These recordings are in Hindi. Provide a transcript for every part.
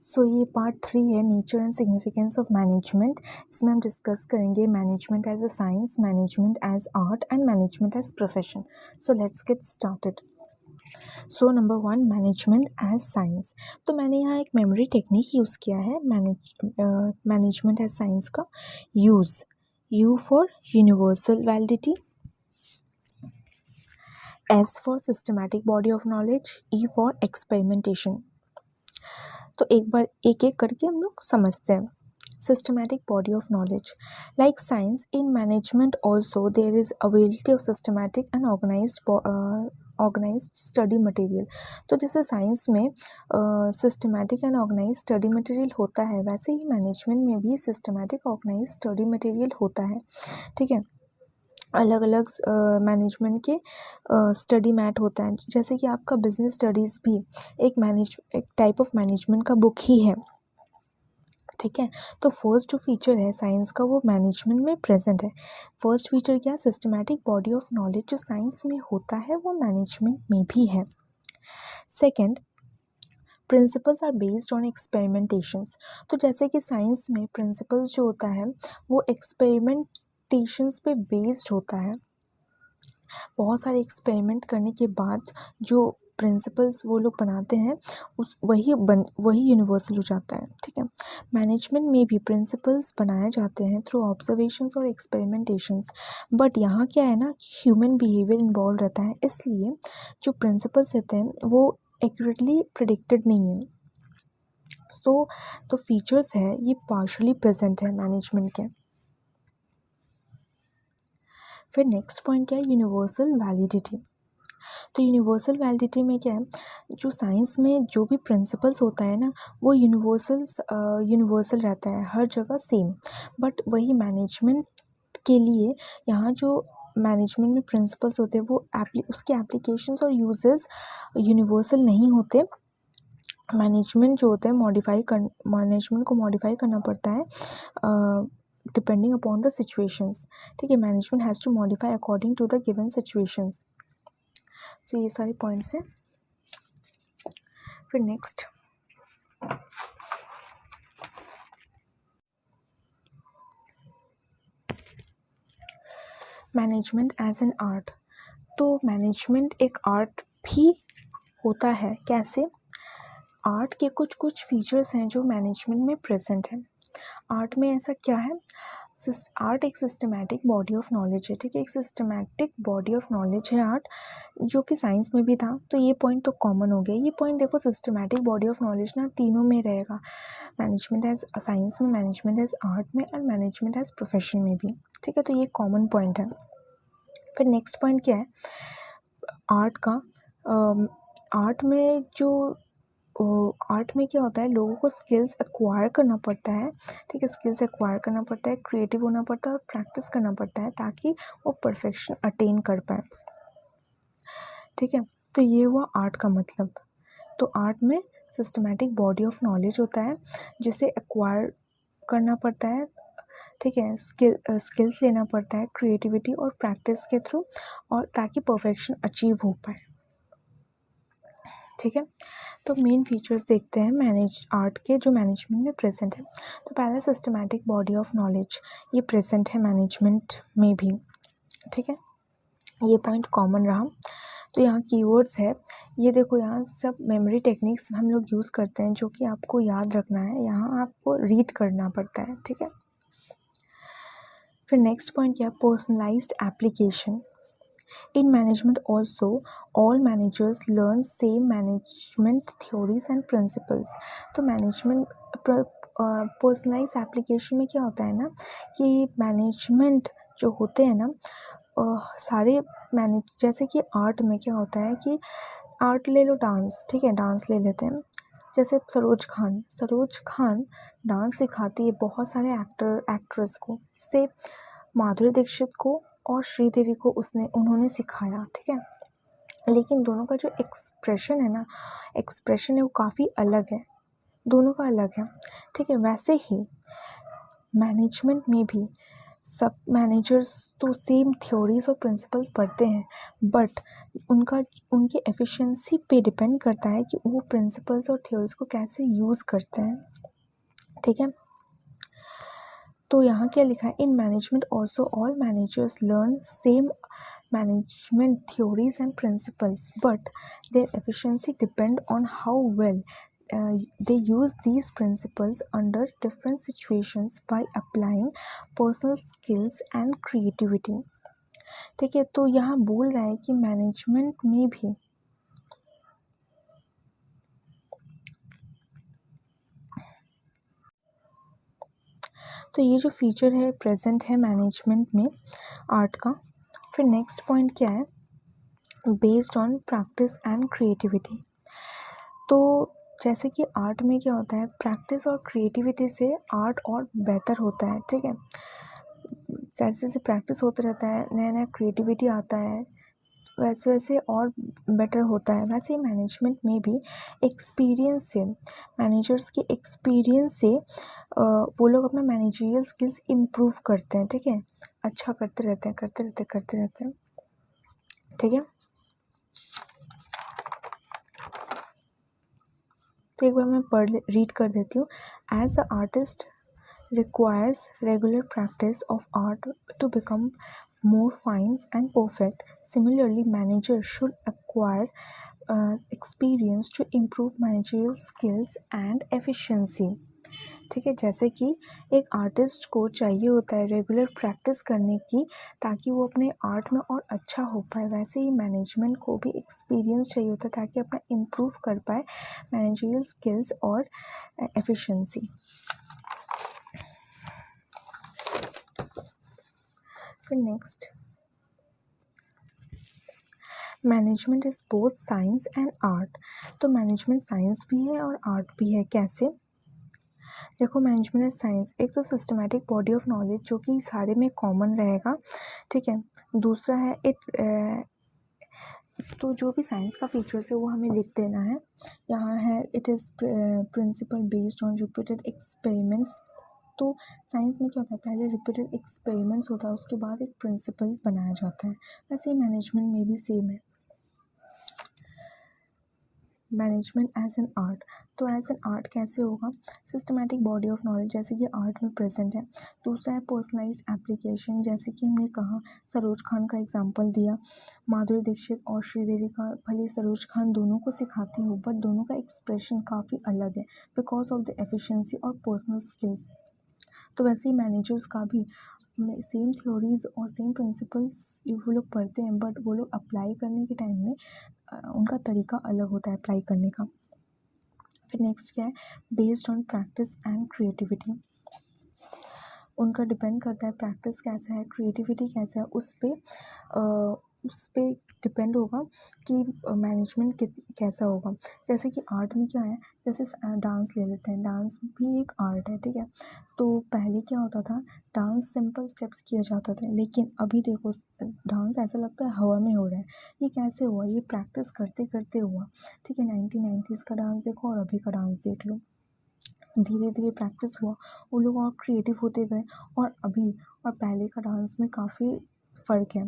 सो ये पार्ट 3 है, nature and significance of management. इसमें हम डिस्कस करेंगे management as a science, management as art and management as profession. So let's get started. So number 1, management as science. तो मैंने यहाँ एक मेमोरी टेक्निक यूज़ किया है मैनेजमेंट एज साइंस का। Use, U for universal validity, S for systematic body of knowledge, E for experimentation. तो एक बार एक एक करके हम लोग समझते हैं। Systematic body of knowledge, like science in management also there is availability of systematic and organised study material. तो जैसे साइंस में systematic and organised study material होता है, वैसे ही मैनेजमेंट में भी सिस्टमैटिक ऑर्गेनाइज्ड स्टडी मटेरियल होता है। ठीक है, अलग अलग मैनेजमेंट के स्टडी मैट होता है। जैसे कि आपका बिजनेस स्टडीज़ भी एक टाइप ऑफ मैनेजमेंट का बुक ही है। ठीक है, तो फर्स्ट जो फीचर है साइंस का वो मैनेजमेंट में प्रेजेंट है। फर्स्ट फीचर क्या, सिस्टमैटिक बॉडी ऑफ नॉलेज जो साइंस में होता है वो मैनेजमेंट में भी है। Second, principles are based on experimentations. तो जैसे कि साइंस में प्रिंसिपल्स जो होता है वो एक्सपेरिमेंटेशंस पे बेस्ड होता है। बहुत सारे एक्सपेरिमेंट करने के बाद जो प्रिंसिपल्स वो लोग बनाते हैं वही यूनिवर्सल हो जाता है। ठीक है, मैनेजमेंट में भी प्रिंसिपल्स बनाए जाते हैं थ्रू ऑब्जर्वेशंस और एक्सपेरिमेंटेशंस, बट यहाँ क्या है ना, ह्यूमन बिहेवियर इन्वॉल्व रहता है, इसलिए जो प्रिंसिपल्स रहते हैं वो एक्यूरेटली प्रिडिक्टेड नहीं है। तो फीचर्स है ये पार्शली प्रेजेंट है मैनेजमेंट के। फिर नेक्स्ट पॉइंट क्या है, यूनिवर्सल वैलिडिटी। तो यूनिवर्सल वैलिडिटी में क्या है, जो साइंस में जो भी प्रिंसिपल्स होता है ना वो यूनिवर्सल रहता है, हर जगह सेम। बट वही मैनेजमेंट के लिए यहाँ जो मैनेजमेंट में प्रिंसिपल्स होते हैं वो उसके एप्लीकेशंस और यूजेस यूनिवर्सल नहीं होते। मैनेजमेंट जो होता है मैनेजमेंट को मॉडिफाई करना पड़ता है डिपेंडिंग अपॉन द सिचुएशंस। ठीक है, management has to modify according to the given situations. तो ये सारे पॉइंट्स हैं। फिर next, management as an art. तो मैनेजमेंट एक आर्ट भी होता है। कैसे? आर्ट के कुछ कुछ फीचर्स हैं जो मैनेजमेंट में प्रेजेंट है। आर्ट में ऐसा क्या है, आर्ट एक सिस्टमैटिक बॉडी ऑफ नॉलेज है। ठीक है, एक सिस्टमैटिक बॉडी ऑफ नॉलेज है आर्ट, जो कि साइंस में भी था। तो ये पॉइंट तो कॉमन हो गया। ये पॉइंट देखो, सिस्टमैटिक बॉडी ऑफ नॉलेज ना तीनों में रहेगा, मैनेजमेंट एज साइंस में, मैनेजमेंट एज आर्ट में और मैनेजमेंट एज प्रोफेशन में भी। ठीक है, तो ये कॉमन पॉइंट है। फिर नेक्स्ट पॉइंट क्या है, आर्ट का आर्ट में क्या होता है, लोगों को स्किल्स एक्वायर करना पड़ता है। ठीक है, स्किल्स एक्वायर करना पड़ता है, क्रिएटिव होना पड़ता है और प्रैक्टिस करना पड़ता है ताकि वो परफेक्शन अटेन कर पाए। ठीक है, तो ये हुआ आर्ट का मतलब। तो आर्ट में सिस्टमैटिक बॉडी ऑफ नॉलेज होता है जिसे एक्वायर करना पड़ता है। ठीक है, स्किल्स लेना पड़ता है क्रिएटिविटी और प्रैक्टिस के थ्रू, और ताकि परफेक्शन अचीव हो पाए। ठीक है, तो मेन फीचर्स देखते हैं आर्ट के जो मैनेजमेंट में प्रेजेंट है। तो पहला, सिस्टमैटिक बॉडी ऑफ नॉलेज, ये प्रेजेंट है मैनेजमेंट में भी। ठीक है, ये पॉइंट कॉमन रहा। तो यहाँ कीवर्ड्स है, ये देखो, यहाँ सब मेमोरी टेक्निक्स हम लोग यूज़ करते हैं जो कि आपको याद रखना है, यहाँ आपको रीड करना पड़ता है। ठीक है, फिर नेक्स्ट पॉइंट क्या, personalised application. In management also, all managers learn same management theories and principles. तो मैनेजमेंट पर्सनलाइज एप्लीकेशन में क्या होता है ना, कि मैनेजमेंट जो होते हैं ना सारे जैसे कि आर्ट में क्या होता है कि आर्ट ले लो, डांस। ठीक है, डांस ले लेते हैं। जैसे सरोज खान डांस सिखाती है बहुत सारे एक्ट्रेस को, से माधुरी दीक्षित को और श्रीदेवी को उन्होंने सिखाया। ठीक है, लेकिन दोनों का जो एक्सप्रेशन है वो काफ़ी अलग है, दोनों का अलग है। ठीक है, वैसे ही मैनेजमेंट में भी सब मैनेजर्स तो सेम थ्योरीज और प्रिंसिपल्स पढ़ते हैं, बट उनकी एफिशिएंसी पे डिपेंड करता है कि वो प्रिंसिपल्स और थ्योरीज को कैसे यूज़ करते हैं। ठीक है, तो यहाँ क्या लिखा है, इन management also all managers learn same management theories and principles, but their efficiency depend on how well they use these principles under different situations by applying personal skills and creativity। ठीक है, तो यहाँ बोल रहा है कि मैनेजमेंट में भी तो ये जो फीचर है प्रेजेंट है मैनेजमेंट में आर्ट का। फिर नेक्स्ट पॉइंट क्या है, based on practice and creativity. तो जैसे कि आर्ट में क्या होता है, प्रैक्टिस और क्रिएटिविटी से आर्ट और बेहतर होता है। ठीक है, जैसे जैसे प्रैक्टिस होता रहता है, नया नया क्रिएटिविटी आता है, वैसे वैसे और बेटर होता है। वैसे ही मैनेजमेंट में भी एक्सपीरियंस से, मैनेजर्स के एक्सपीरियंस से वो लोग अपना मैनेजरियल स्किल्स इम्प्रूव करते हैं। ठीक है, अच्छा करते रहते हैं। ठीक है, तो एक बार मैं रीड कर देती हूँ। As a artist requires regular practice of art to become more fine and perfect. Similarly, managers should acquire experience to improve managerial skills and efficiency। ठीक है, जैसे कि एक आर्टिस्ट को चाहिए होता है रेगुलर प्रैक्टिस करने की ताकि वो अपने आर्ट में और अच्छा हो पाए, वैसे ही मैनेजमेंट को भी एक्सपीरियंस चाहिए होता है ताकि अपना इम्प्रूव कर पाए मैनेजरियल स्किल्स और efficiency. Next, management is both science and art. तो मैनेजमेंट साइंस भी है और आर्ट भी है। कैसे? देखो, मैनेजमेंट इज साइंस, एक तो सिस्टमैटिक बॉडी ऑफ नॉलेज जो कि सारे में कॉमन रहेगा। ठीक है, दूसरा है तो जो भी साइंस का फीचर्स है वो हमें लिख देना है। यहाँ है it is principle based on repeated experiments. तो साइंस में क्या होता है, पहले रिपीटेड एक्सपेरिमेंट्स होता है, उसके बाद एक प्रिंसिपल्स बनाया जाता है। वैसे ही मैनेजमेंट में भी सेम है। मैनेजमेंट एज एन आर्ट, तो एज एन आर्ट कैसे होगा, सिस्टमैटिक बॉडी ऑफ नॉलेज जैसे कि आर्ट में प्रेजेंट है। दूसरा है पर्सनलाइज्ड एप्लीकेशन, जैसे कि हमने कहा सरोज खान का एग्जांपल दिया, माधुरी दीक्षित और श्रीदेवी का। भले सरोज खान दोनों को सिखाती हो बट दोनों का एक्सप्रेशन काफ़ी अलग है बिकॉज ऑफ द एफिशिएंसी और पर्सनल स्किल्स। तो वैसे ही मैनेजर्स का भी सेम थ्योरीज और सेम प्रिंसिपल्स वो लोग पढ़ते हैं, बट वो लोग अप्लाई करने के टाइम में उनका तरीका अलग होता है अप्लाई करने का। फिर नेक्स्ट क्या है, based on practice and creativity. उनका डिपेंड करता है प्रैक्टिस कैसा है, क्रिएटिविटी कैसा है, उस पर डिपेंड होगा कि मैनेजमेंट कैसा होगा। जैसे कि आर्ट में क्या है, जैसे डांस ले लेते हैं, डांस भी एक आर्ट है। ठीक है, तो पहले क्या होता था, डांस सिंपल स्टेप्स किया जाता था, लेकिन अभी देखो डांस ऐसा लगता है हवा में हो रहा है। ये कैसे हुआ, ये प्रैक्टिस करते करते हुआ। ठीक है, 1990s का डांस देखो और अभी का डांस देख लो, धीरे धीरे प्रैक्टिस हुआ, वो लोग और क्रिएटिव होते गए, और अभी और पहले का डांस में काफ़ी फ़र्क है।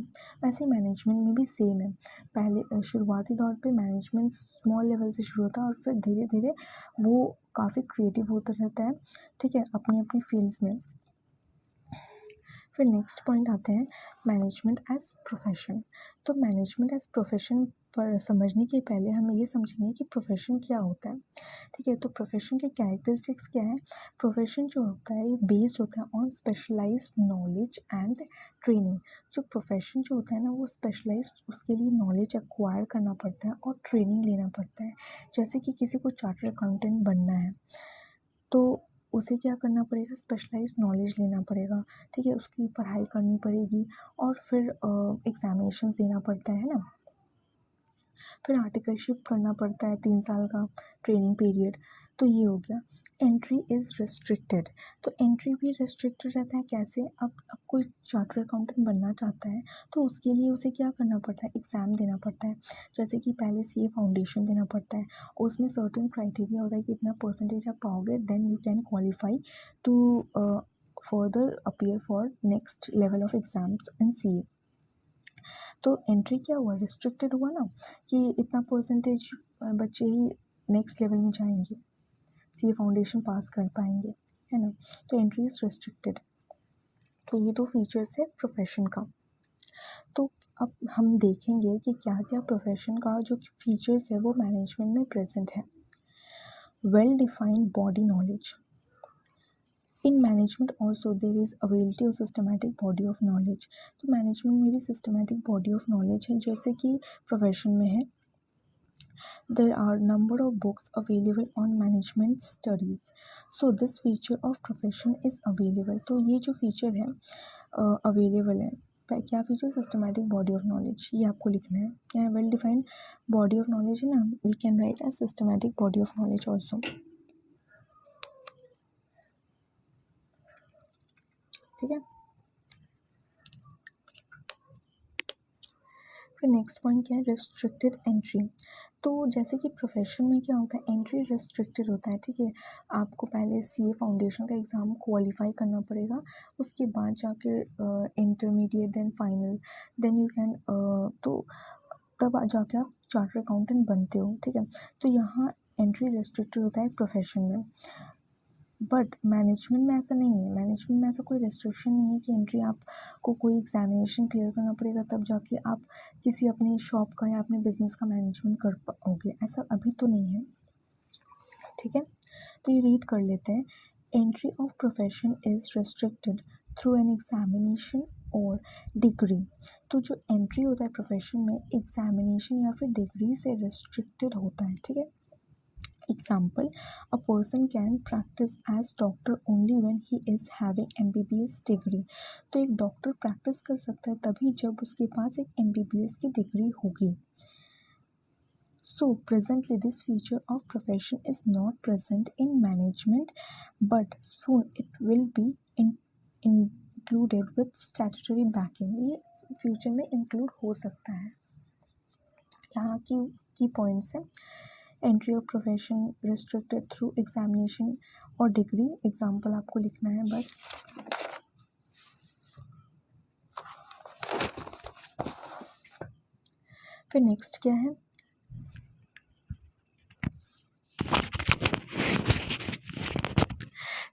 वैसे मैनेजमेंट में भी सेम है। पहले शुरुआती दौर पे मैनेजमेंट स्मॉल लेवल से शुरू होता है और फिर धीरे धीरे वो काफ़ी क्रिएटिव होता रहता है। ठीक है, अपनी अपनी फील्ड्स में। फिर नेक्स्ट पॉइंट आते हैं मैनेजमेंट एज प्रोफेशन। तो मैनेजमेंट एज प्रोफेशन पर समझने के पहले हमें ये समझेंगे कि प्रोफेशन क्या होता है। ठीक है, तो प्रोफेशन के कैरेक्टरिस्टिक्स क्या है। प्रोफेशन जो होता है ये बेस्ड होता है on specialised knowledge and training. जो प्रोफेशन जो होता है ना, वो स्पेशलाइज्ड, उसके लिए नॉलेज एक्वायर करना पड़ता है और ट्रेनिंग लेना पड़ता है। जैसे कि किसी को चार्टर्ड अकाउंटेंट बनना है तो उसे क्या करना पड़ेगा, स्पेशलाइज्ड नॉलेज लेना पड़ेगा। ठीक है, उसकी पढ़ाई करनी पड़ेगी और फिर एग्जामिनेशन देना पड़ता है ना। फिर आर्टिकलशिप करना पड़ता है, 3 साल का ट्रेनिंग पीरियड। तो ये हो गया। एंट्री इज़ रिस्ट्रिक्टेड, तो एंट्री भी रिस्ट्रिक्टेड रहता है। कैसे, अब कोई चार्टर्ड अकाउंटेंट बनना चाहता है तो उसके लिए उसे क्या करना पड़ता है, एग्ज़ाम देना पड़ता है। जैसे कि पहले CA फाउंडेशन देना पड़ता है, उसमें सर्टेन क्राइटेरिया होता है कि इतना परसेंटेज आप पाओगे then you can qualify to further appear for next level of exams in CA। तो एंट्री क्या हुआ, रिस्ट्रिक्टेड हुआ ना, कि इतना परसेंटेज बच्चे ही नेक्स्ट लेवल में जाएंगे, CA फाउंडेशन पास कर पाएंगे, है ना। तो एंट्री इज रिस्ट्रिक्टेड। तो ये दो फीचर्स है प्रोफेशन का। तो अब हम देखेंगे कि क्या क्या प्रोफेशन का जो फीचर्स है वो मैनेजमेंट में प्रेजेंट है। Well defined body knowledge. In management also there is availability of systematic body of knowledge. तो मैनेजमेंट में भी सिस्टमैटिक बॉडी ऑफ नॉलेज है, जैसे कि प्रोफेशन में है। There are number of books available on management studies, so this feature of profession is available. तो ये जो फीचर है अवेलेबल है। क्या feature, systematic body of knowledge, ये आपको लिखना है। क्या well defined body of knowledge है ना, we can write as systematic body of knowledge also. ठीक है। फिर नेक्स्ट पॉइंट क्या है, रिस्ट्रिक्टेड एंट्री। तो जैसे कि प्रोफेशन में क्या होता है, एंट्री रिस्ट्रिक्टेड होता है। ठीक है, आपको पहले CA फाउंडेशन का एग्ज़ाम क्वालिफाई करना पड़ेगा, उसके बाद जाकर intermediate, then final, then you can तो तब जाके आप चार्टर अकाउंटेंट बनते हो। ठीक है, तो यहाँ एंट्री रिस्ट्रिक्टेड होता है प्रोफेशन में। बट मैनेजमेंट में ऐसा नहीं है। मैनेजमेंट में ऐसा कोई रिस्ट्रिक्शन नहीं है कि एंट्री आपको कोई एग्जामिनेशन क्लियर करना पड़ेगा तब जाके आप किसी अपनी शॉप का या अपने बिजनेस का मैनेजमेंट कर पाओगे, ऐसा अभी तो नहीं है। ठीक है, तो ये रीड कर लेते हैं। Entry of profession is restricted through an examination और डिग्री। तो जो एंट्री होता है प्रोफेशन में, एग्जामिनेशन या फिर डिग्री से रिस्ट्रिक्टेड होता है। ठीक है, example, a person can practice as doctor only when he is having MBBS degree। तो एक डॉक्टर प्रैक्टिस कर सकता है तभी जब उसके पास एक MBBS की डिग्री होगी। So presently this feature of profession is not present in management, but soon it will be included with statutory backing। ये फ्यूचर में इंक्लूड हो सकता है। यहाँ की पॉइंट्स हैं, entry of profession restricted through examination और डिग्री। एग्जाम्पल आपको लिखना है बस। फिर नेक्स्ट क्या है,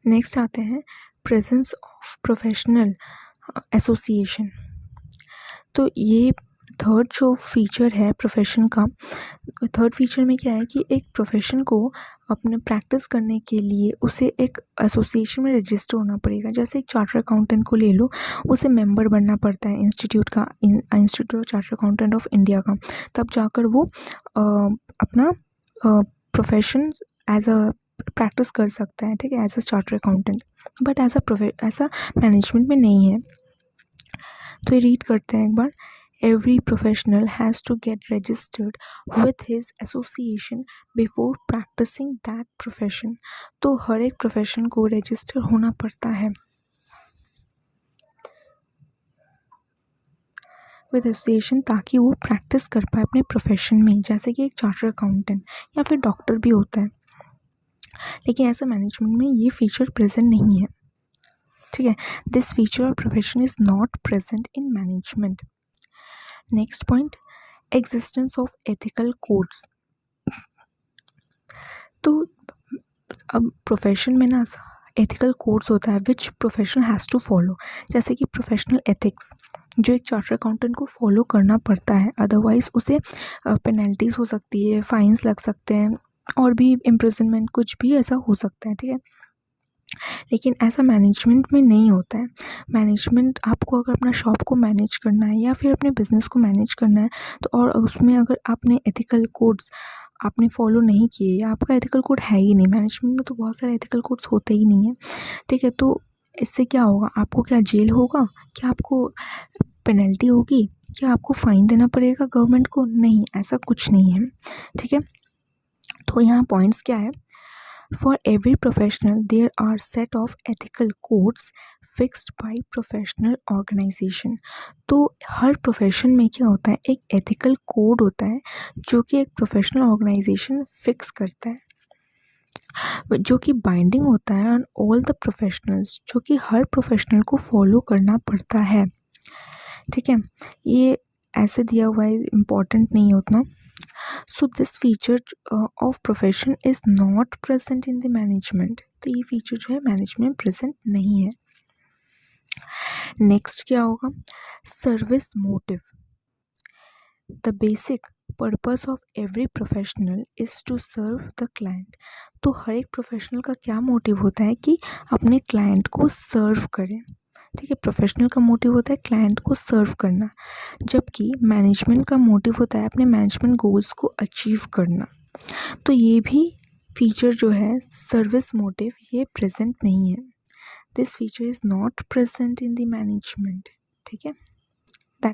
नेक्स्ट आते हैं प्रेजेंस ऑफ प्रोफेशनल एसोसिएशन। तो ये थर्ड जो फीचर है प्रोफेशन का, थर्ड फीचर में क्या है कि एक प्रोफेशन को अपने प्रैक्टिस करने के लिए उसे एक एसोसिएशन में रजिस्टर होना पड़ेगा। जैसे एक चार्टर अकाउंटेंट को ले लो, उसे मेंबर बनना पड़ता है इंस्टीट्यूट का, institute of charter accountant of India का, तब जाकर वो अपना प्रोफेशन एज अ प्रैक्टिस कर सकता है। ठीक है, as a charter accountant. But ऐसा मैनेजमेंट में नहीं है। तो ये रीड करते हैं एक बार। Every professional has to get registered with his association before practicing that profession। तो हर एक प्रोफेशन को रजिस्टर होना पड़ता है विद एसोसिएशन, ताकि वो प्रैक्टिस कर पाए अपने प्रोफेशन में। जैसे कि एक चार्टर अकाउंटेंट या फिर डॉक्टर भी होता है, लेकिन ऐसा मैनेजमेंट में ये फीचर प्रेजेंट नहीं है। ठीक है, this feature of profession is not present in management. Next point, existence of ethical codes. तो अब प्रोफेशन में ना एथिकल कोड्स होता है which profession has to follow. जैसे कि प्रोफेशनल एथिक्स जो एक चार्टर अकाउंटेंट को फॉलो करना पड़ता है, अदरवाइज़ उसे पेनल्टीज़ हो सकती है, फाइन्स लग सकते हैं और भी इम्प्रिजनमेंट, कुछ भी ऐसा हो सकता है। ठीक है, लेकिन ऐसा मैनेजमेंट में नहीं होता है। मैनेजमेंट, आपको अगर अपना शॉप को मैनेज करना है या फिर अपने बिजनेस को मैनेज करना है, तो और उसमें अगर आपने एथिकल कोड्स आपने फॉलो नहीं किए या आपका एथिकल कोड है ही नहीं, मैनेजमेंट में तो बहुत सारे एथिकल कोड्स होते ही नहीं है। ठीक है, तो इससे क्या होगा, आपको क्या जेल होगा, क्या आपको पेनल्टी होगी, क्या आपको फ़ाइन देना पड़ेगा गवर्नमेंट को? नहीं, ऐसा कुछ नहीं है। ठीक है, तो यहाँ पॉइंट्स क्या है, For every professional, there are set of ethical codes fixed by professional organization। तो हर प्रोफेशन में क्या होता है, एक एथिकल कोड होता है जो कि एक प्रोफेशनल ऑर्गेनाइजेशन फिक्स करता है। जो कि बाइंडिंग होता है ऑन ऑल द प्रोफेशनल्स, जो कि हर प्रोफेशनल को फॉलो करना पड़ता है। ठीक है, ये ऐसे दिया हुआ है, इम्पॉर्टेंट नहीं है उतना। सो this feature of profession is not present in the management. तो ये फीचर जो है मैनेजमेंट प्रेजेंट नहीं है। नेक्स्ट क्या होगा, service motive. The basic purpose of every professional is to serve the client. तो हर एक प्रोफेशनल का क्या मोटिव होता है कि अपने क्लाइंट को सर्व करें। ठीक है, प्रोफेशनल का मोटिव होता है क्लाइंट को सर्व करना, जबकि मैनेजमेंट का मोटिव होता है अपने मैनेजमेंट गोल्स को अचीव करना। तो ये भी फीचर जो है सर्विस मोटिव, ये प्रेजेंट नहीं है। This feature is not present in the management. ठीक है।